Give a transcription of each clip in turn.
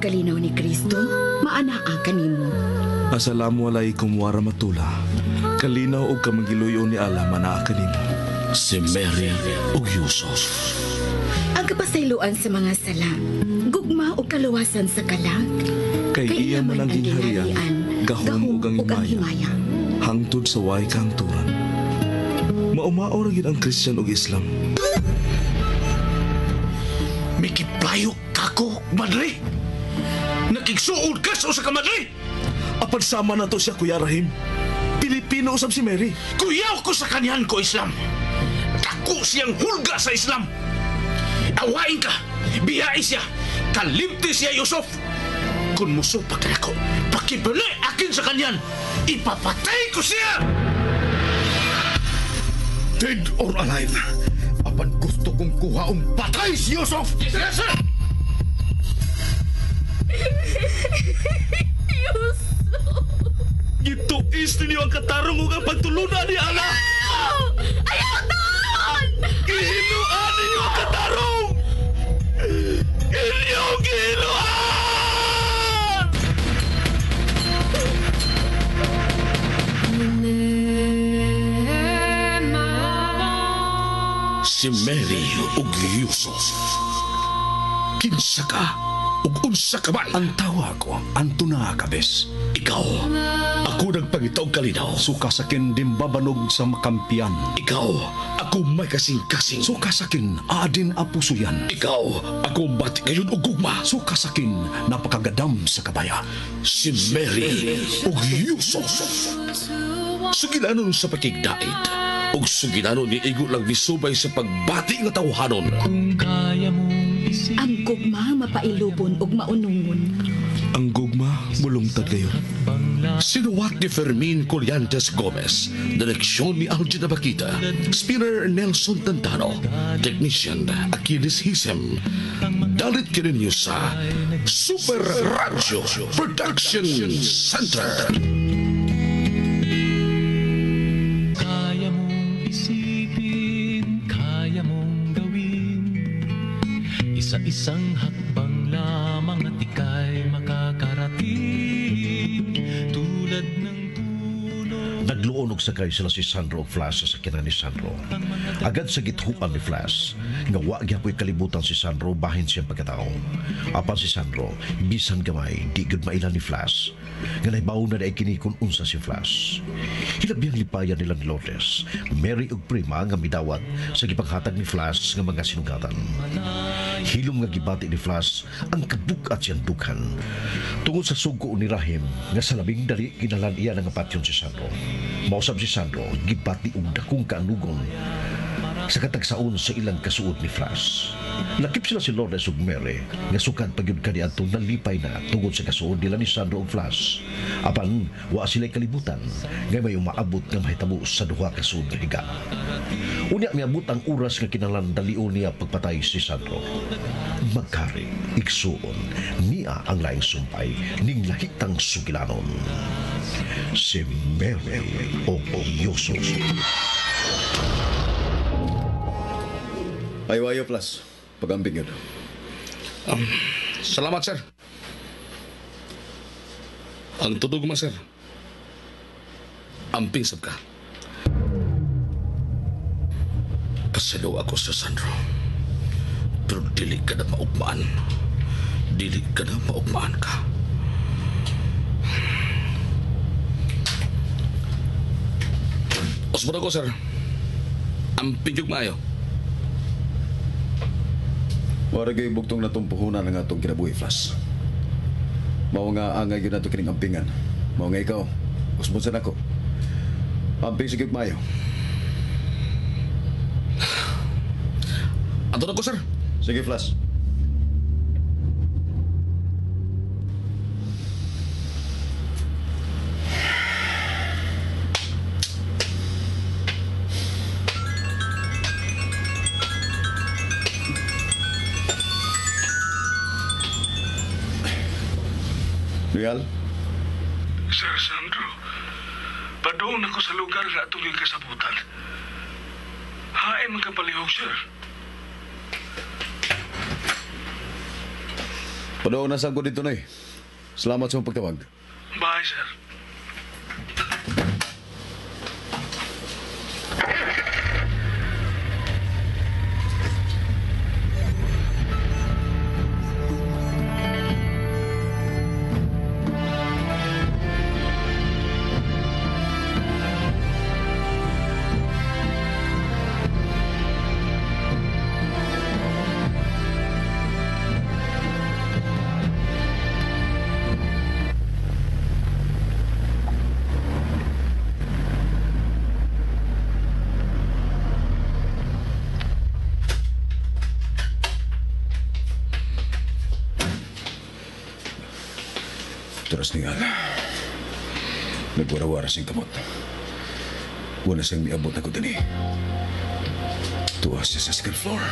pagkalinaw ni Kristo, maanaa kanimo. Assalamualaikum warahmatullah. Kalinaw og kamangiluyo ni Allah manaa kanimo. Si Mary ug Yusuf. Ang kapasayloan sa mga sala, gugma o kaluwasan sa kalag, Kay iya man ang gingharian, gahom ug ang himaya, hangtod sa way kahangturan. Maumao ra gid ang Christian ug Islam. Mikiplayo kako, madre. Nakigsuod ka sa usa ka madre. Apan sama na to siya, Kuya Rahim. Pilipino usab si Mary. Kuyaw ko sa kanyan ko Islam. Dako siyang hulga sa Islam. Awain ka, biyai siya, kalimti siya Yusuf. Kung musupak ka ako, pakibali akin sa kanyan, ipapatay ko siya! Dead or alive, apan gusto kong kuhaong patay si Yusuf! Yes, sir! Yusuf! Gituis ninyo ang katarong ug ang pagtulunan ni Allah. Ayaw doon! Gihinuan ninyo ang katarong! Inyong gihinuan! Si Mary ug Yusuf. Kinsa ka ug unsa ka man? Ang tawa ko, Antuna Kabes. Ikaw, ako nagpangitaw kalinaw. Suka sakin dimbabanog sa makampiyan. Ikaw, ako may kasing-kasing. Suka sakin adin apuso yan. Ikaw, ako bati kayon og gugma. Suka sakin napakagadam sa kabaya. Si Mary ug Yusuf. Sugilanon sa pakigdait. Ug sugilanon ni igo lang misubay sa pagbati nga tawhanon. Ang gugma mapailubon ug maunungon. Ang gugma mulungtad kayo. Sinuwat ni Fermin Colliantes Gomez, direksyon ni Algina Bakita, spinner Nelson Tantano, technician Achilles Hisem. Dalit kininyo sa Super Radio Production Center. Kaya mong isipin, kaya mong gawin, isa-isang hakbang lamang at ika'y makakarating, tulad ng puno. Nagluonog sakay sila si Sandro ug Flash sa sakyanan ni Sandro. Agad sa githuan ni Flash, nga wa gyapon kalibutan si Sandro bahin siyang pagkatao. Apan si Sandro, bisan gamay, di gud mailan ni Flash. Nga nahibaw na daay kini kung unsa si Flash. Hilabihang lipayan nila ni Lourdes, Mary ug Prima nga midawat sa gipanghatag ni Flash nga mga sinugatan. Hilom nga gibati ni Flash ang kabukat siyang dughan. Tungod sa sugo ni Rahim nga sa labing dali kinalan iya nga patyon si Sandro. Mausab si Sandro, gibati og dakong kaanugon sa katagsaon sa ilang kasuot ni Flash. Lakip sila si Lourdes ug Mary nga sukad pagyud kaniadto nalipay na tungod sa kasuod nila ni Sandro ug Flash. Apan wa sila kalibutan nga may umaabot nga mahitabo sa duha ka suod nga higa. Unya miabot ang oras nga kinahanglan dalion niya pagpatay si Sandro. Magkari, igsuon, niya ang laing sumpay ning lahitang sugilanon. Si Mary o Yusuf. Ayo plus, pagamping yun. Salamat, sir. Ang tudog mo, sir. Amping sab ka. Pasalo ako sa Sandro. Pero dili ka na maugmaan. Dili ka na maugmaan ka. Osmod ako, sir. Amping yung maayo. Wala kayo bugtong na itong puhunan ng atong kinabuhi, Flash. Mao nga angay yun na ito kining ampingan. Mao nga ikaw, usbunsan ako. Amping sige mayo. Ato na ko, sir. Sige, Flash. Real? Sir Sandro, padoon ako sa lugar na tuloy kasabutan. Hain magkapalihog, sir. Padaw na ko dito na eh. Salamat sa mong pagtawag. Bye, sir. Teras ningal. Nagwara-wara siyang kamot. Wala siyang niabot ako din eh. Tuwa siya sa second floor.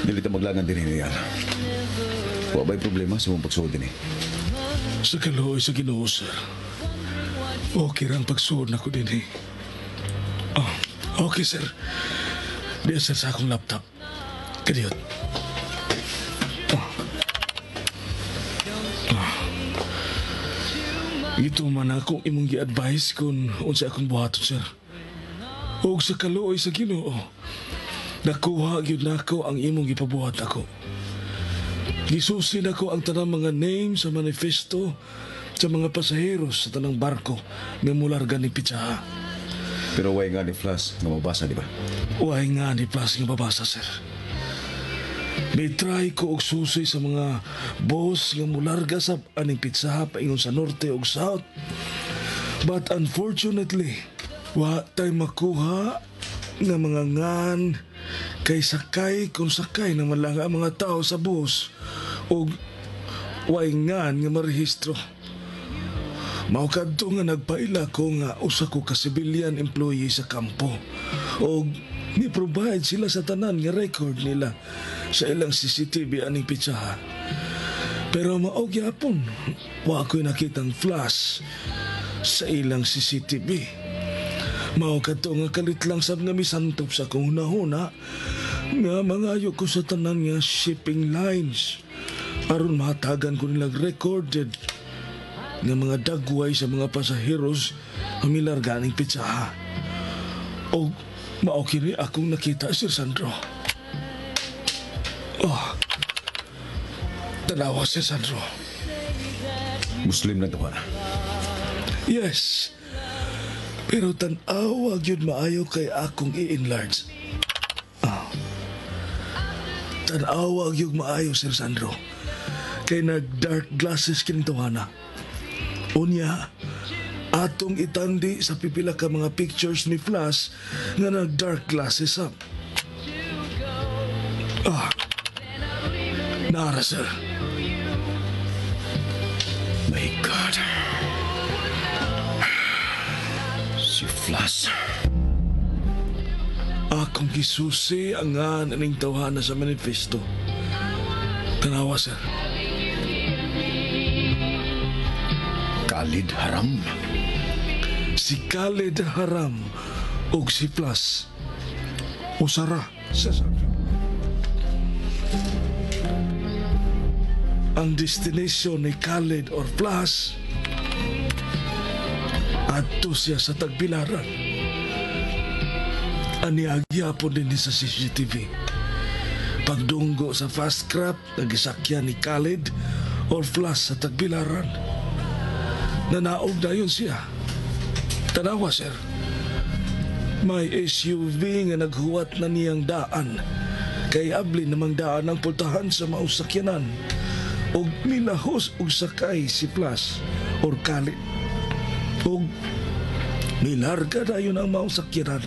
Dilita maglangan din eh, ningal. Wa ba'y problema sa mong pagsuod din eh? Sa kaluoy sa Ginoo, sir. Okay rang pagsuod na ko din eh. Oh, okay, sir. Diyan, sir, sa akong laptop. Kadiyot. Ito man akong imong gi-advise kung unsa akong buhaton, sir. Og sa kaluoy sa Ginoo, nakuha gyud nako ang imong gipabuhat ako. Gisusi nako ang tanang mga name sa manifesto sa mga pasaheros sa tanang barko nga mularga ni Pitsaha. Pero way nga ni Flash nga mabasa, di ba? Way nga ni Plus nga babasa, sir. May try ko og susi sa mga boss nga mularga sa aning Pitsaha paingon sa norte ug south. But unfortunately, wa tay makuha nga mga ngan kay sakay kung sakay naman lang ang mga tao sa bus o way ngan nga marehistro. Mao kadto nga nagpaila ko nga usa ko ka civilian employee sa kampo o ni-provide sila sa tanan nga record nila sa ilang CCTV aning Pitsaha. Pero mao gyapon wa ko'y nakitang flash sa ilang CCTV. Mao kadto nga kalit lang sab nga misantop sa akong hunahuna nga mangayo ko sa tanan nga shipping lines aron mahatagan ko nilang recorded nga mga dagway sa mga pasaheros ang milarga ning Pitsaha. O mao kini akong nakita, Sir Sandro. Oh, tanawa, Sir Sandro. Muslim na gawa. Yes. Pero tan-awa yun maayo kay akong i-enlarge. Tan-awa yun maayo, Sir Sandro. Kay nag-dark glasses kinituhana. Unya, atong itandi sa pipila ka mga pictures ni Flash nga nag-dark glasses up. Nara, sir. My God. Si Flash. Akong gisusi ang nga naning tawhana sa manifesto. Tanawa, sir. Khalid Haram. Si Khalid Haram o si Flash. Usara, Sir Sandro. Ang destination ni Khalid or Flash adto siya sa Tagbilaran. Aniagya po din sa CCTV. Pagdunggo sa fast craft, nagisakyan ni Khalid or Flash sa Tagbilaran. Nanaog na yun siya. Tanawa, sir. May SUV nga naghuwat na niyang daan. Kay abli namang daan ang pultahan sa mausakyanan. Og milahos og sakay si Flash or Khalid. Og milarga na yun ang mausakyanan.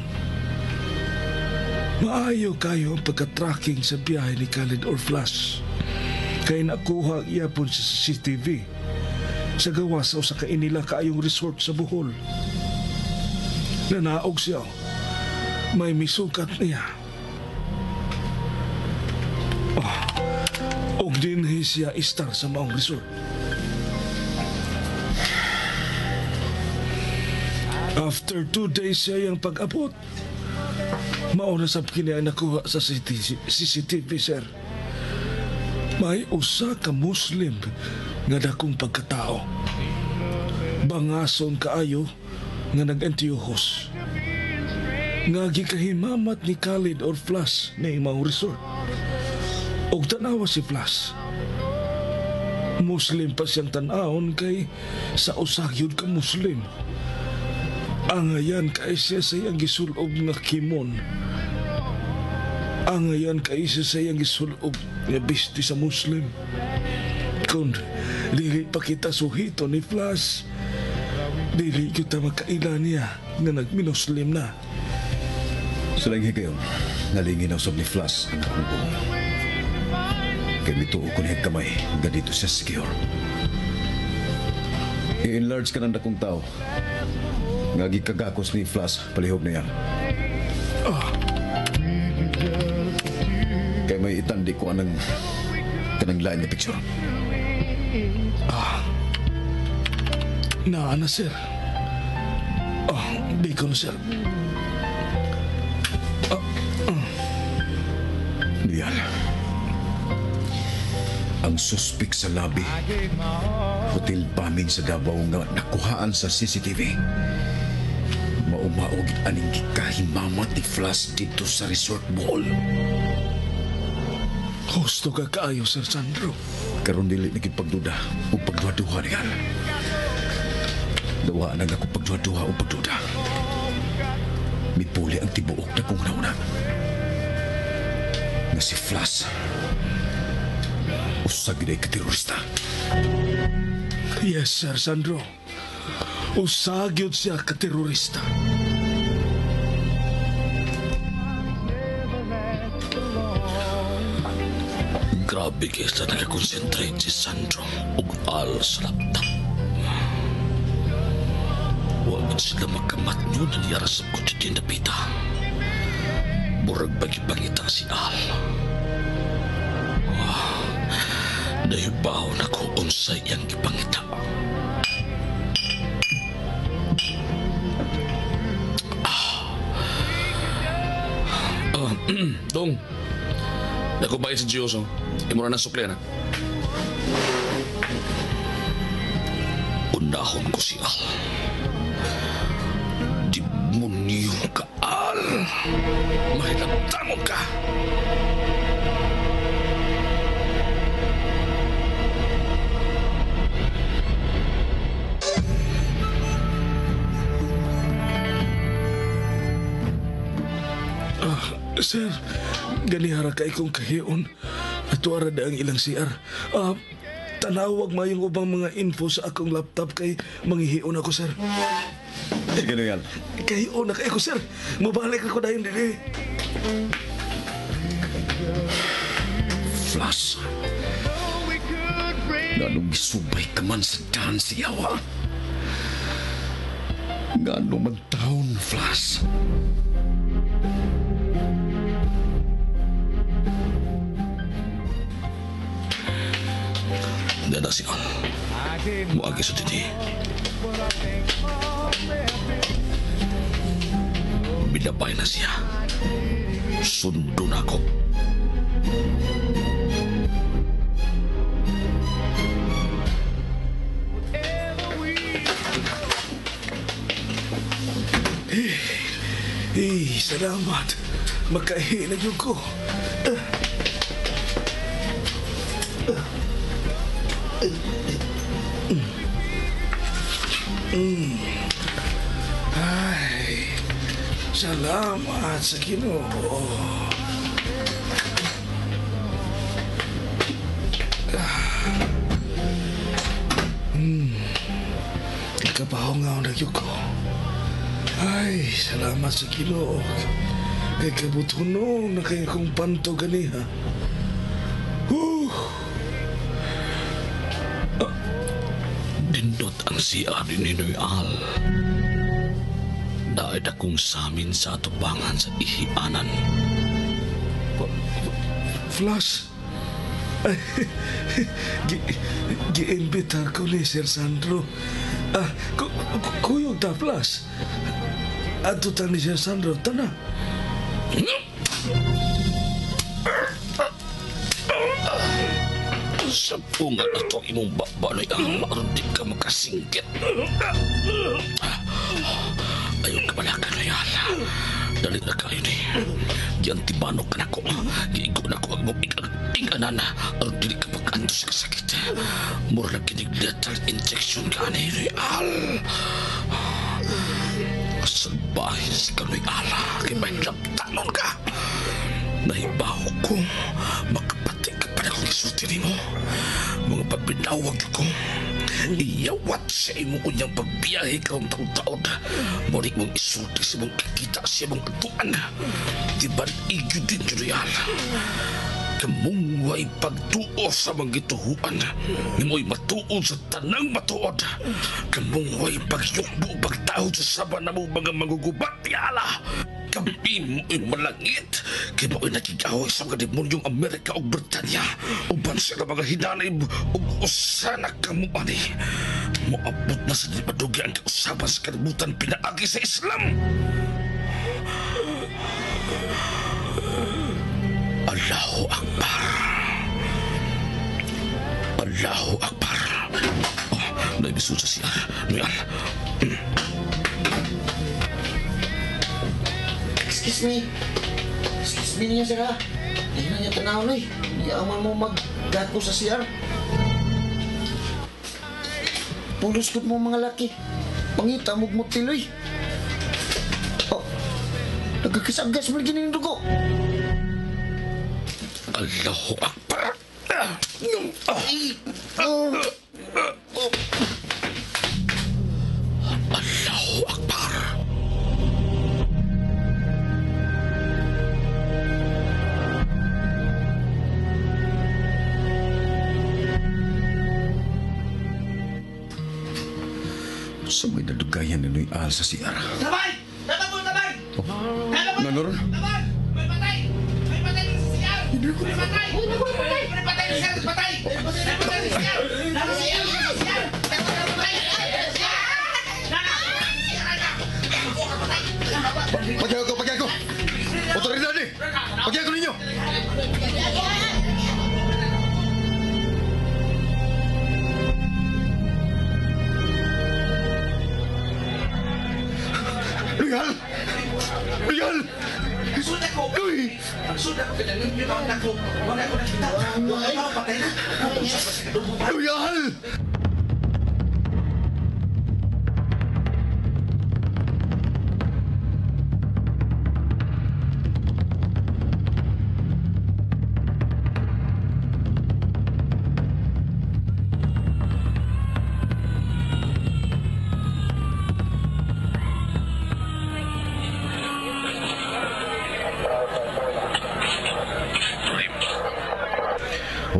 Maayo kayo ang pagka-tracking sa biyahe ni Khalid or Flash. Kay nakuha iyapon sa CCTV sa gawa sa usa ka inila kaayong resort sa Bohol. Nanaog siya. May misukat niya. Og dinhi siya istar sa maong resort. After 2 days siya yung pag-abot. Mauna sab kini ang nakuha sa CCTV, sir. May usa ka Muslim nga dakong pagkatao. Bangason kaayo nga nag-antiyuhos. Nga gikahimamat ni Khalid or Flash na imong resort. Og tanawa si Flash. Muslim pa siyang tanawon kay sa usagyod ka Muslim. Angayan kay siya sa iyang gisulob nga kimon. Angayan kay siya sa iyang gisulob nga bisti sa Muslim. Kung dili pa kita suhito ni Flash, dili kita makaila niya nga nagminuslim na. Silang higayon, nalingin ang sob ni Flash ang akong buong. Kaya mituo ko niya kamay, ganito siya secure. I-enlarge ka ng dakong tao. Nga gikagakos ni Flash, palihog na yan. Kaya may itandi ko anang kanang lain na picture. Na, sir. Di ko na, sir. Diyan. Ang suspik sa labi. Hotel bombing sa Davao nga nakuhaan sa CCTV. Maumaog aning gikahimamat ni Flash dito sa resort mall. Husto ka kaayo, Sir Sandro. Karon dili nagipagduda o pagduha-duha niyan. Dawa na ako pagduha-duha o pagduda. Mipuli ang tibuok na kong nauna. Nga si Flash. Usag na ka-terorista. Yes, Sir Sandro. Usagyod siya ka-terorista. Grabe kaysa nakakonsentrate si Sandro ug Al sa laptop. Huwag sila magkamat nyo na niyarasap ko dito na pita. Murag bagipangita si Al. Nahibaw na ko unsay ang ipangita. Dong, dako ba si Giyoso? Imo na sukle na. Unahon ko si Al. Demonyo ka, Al. Mahilagtangon ka. Sir, ganihara ka ikong kahiyon at wara da ang ilang CR. Tanawag mayong ubang mga info sa akong laptop kay manghihiyon ako, sir. Sige na yan. Kahiyon na kayo, sir. Mabalik ako dahil din. Flash. Ganong gisubay ka man sa daan siyawa. Gano man taon, Flash. Dada si Al. Muagi sa titi. Bidabay na siya. Sundo na ako. Salamat. Makahinag yun ko. Ay, salamat sa Ginoo. Ikabaho nga ang nagyo ko. Ay, salamat sa Ginoo. Kay kabutunong na kayo kong panto ganiha. Dindot ang CR ni Noy Al. Daid akong samin sa atubangan sa ihianan. Flash, Giimbitar ko ni Sir Sandro. Kuyog taplas. Ato ta ni Sir Sandro, tana. Sa bunga na ito imong babanoy ang maaron di ka makasinggit. Ayaw ka malakan na yan. Dali na kayo ni. Yan tibanok ka na ko. Giigo na ko ang mong inganan na aron dili ka makantos ka sakit. Mura na kinig lethal injection ka ni Real. Salbahin si Kanoy Ala. Kaya may laptanon ka. Nahibaw ko. Makapatay ka pa na kong isulti mo. Mga pagbinawag ko. Iyawat sa imo kunyang pagbiyahe ka ang taon-taon. Murik mong isulti sa mong kakita siya mong atuan. Di ba iyo din, Real? Kamong way pagtuo sa mga gituhuan. Imo'y matuod sa tanang matuod. Kamong way pagyukbo pagtahod sa saban na mo mga magugubat, Yala. Kami mo'y malangit. Kaya mo'y nakigahoy sa mga demonyong Amerika o Britanya. Uban sila mga hinanay o usana kamo ani. Moabot na sa dimadugi ang kausapan sa kalibutan pinaagi sa Islam. Allahu Akbar. Allahu Akbar. Oh, naibisun sa siya. Noyal. Excuse me. Excuse me niya, sir, ha? Hindi na niya tanaw, Loy. Yaman mo mag-gato sa CR. Pulos ko mo mga laki. Pangita mo Loy. Oh, nagkakisagas mo lagi ng dugo. Allahu Akbar. Allahu Akbar. Sa may nadugayan ni Noy Al sa CR. Tabay! Tabay mo, tabay! Nanoron? Tabay! May patay! May patay sa siyar! May patay! May patay sa siyar! Patay! May patay sa siyar! Nasa siyar! Nasa siyar! Pagyan ko! Otoridad eh! Pagyan ko ninyo! Loyal! Loyal! Suda ko! Suda ko! Pinangin yun ang nako! Wala ko nakita! Wala ko patay na! Loyal!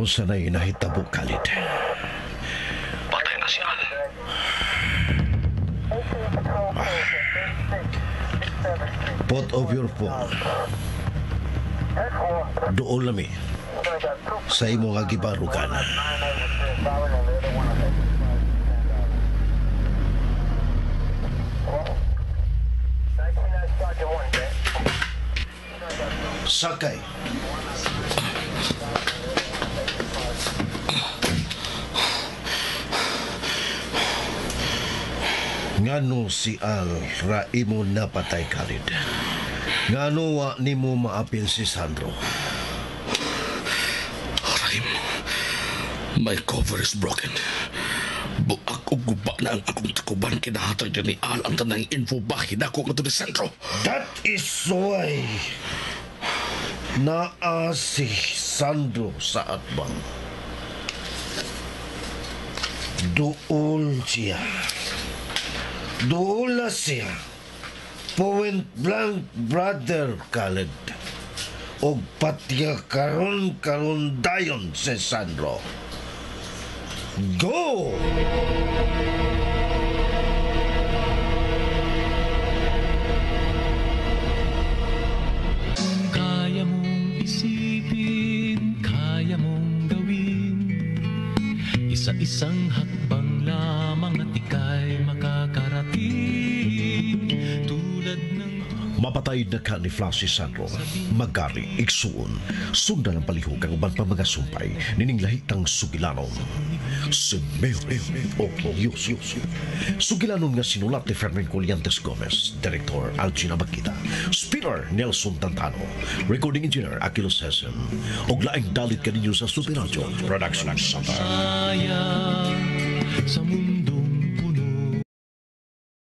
Unsa na inahitabo, Khalid? Patay na siya. Put off your phone. Doon lami. Sa imo nga gibarugan. Sakay. Ngano si Al ra imo napatay, Khalid? Ngano wa nimo maapil si Sandro? Rahim, my cover is broken. Buak o guba na ang akong takuban kinahatag ni Al ang tanang info bahin ako nga ito ni Sandro. That is why naa si Sandro sa atbang. Duol siya. Duula siya. Point blank, brother Khaled. O patya karon dayon si Sandro. Go! Kaya mong isipin, kaya mong gawin. Sa isang hakbang lamang at ika'y makakarating. Tulad ng Mapatay na ka ni Flash si Sandro, magari, igsuon, sundan ang palihog ang uban pa mga sumpay, nining lahitang Sugilanon. Si Mary o Diyos. Sugilanon nga sinulat ni Fermin Colliantes Gomez, Director Algina Magkita, Spinner Nelson Tantano, Recording Engineer Aquilo Sesen, og laing dalit kaninyo sa Super Radio Production Center. saya sa mundo